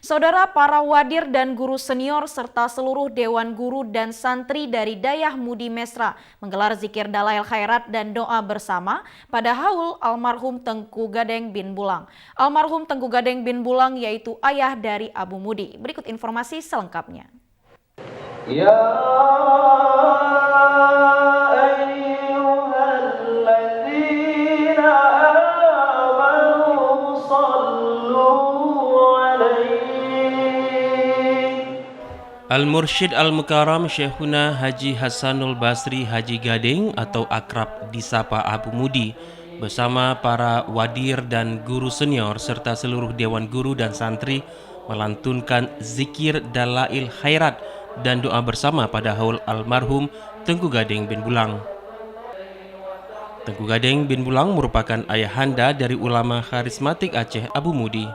Saudara, para wadir dan guru senior serta seluruh dewan guru dan santri dari Dayah Mudi Mesra menggelar zikir dalail khairat dan doa bersama pada haul almarhum Tengku Gadeng bin Bulang. Almarhum Tengku Gadeng bin Bulang yaitu ayah dari Abu Mudi. Berikut informasi selengkapnya. Ya Al-Mursyid Al-Mukarram Syekhuna Haji Hasanul Basri Haji Gading atau akrab disapa Abu Mudi bersama para wadir dan guru senior serta seluruh dewan guru dan santri melantunkan zikir dalail khairat dan doa bersama pada haul almarhum Tengku Gading bin Bulang. Tengku Gading bin Bulang merupakan ayahanda dari ulama karismatik Aceh Abu Mudi.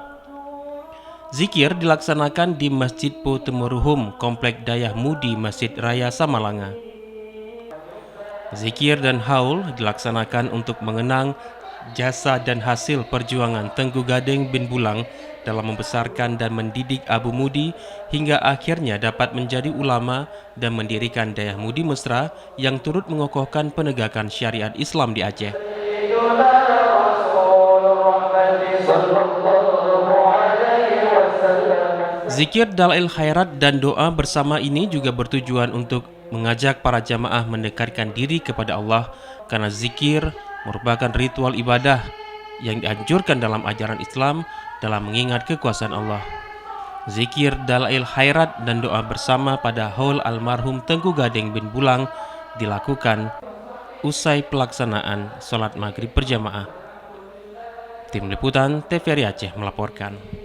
Zikir dilaksanakan di Masjid Potemeruhum, Komplek Dayah Mudi, Masjid Raya Samalanga. Zikir dan haul dilaksanakan untuk mengenang jasa dan hasil perjuangan Tengku Gading bin Bulang dalam membesarkan dan mendidik Abu Mudi hingga akhirnya dapat menjadi ulama dan mendirikan Dayah Mudi Mesra yang turut mengokohkan penegakan syariat Islam di Aceh. Zikir dalail khairat dan doa bersama ini juga bertujuan untuk mengajak para jamaah mendekatkan diri kepada Allah karena zikir merupakan ritual ibadah yang dianjurkan dalam ajaran Islam dalam mengingat kekuasaan Allah. Zikir dalail khairat dan doa bersama pada haul almarhum Tengku Gading bin Bulang dilakukan usai pelaksanaan sholat maghrib berjamaah. Tim Liputan TVRI Aceh melaporkan.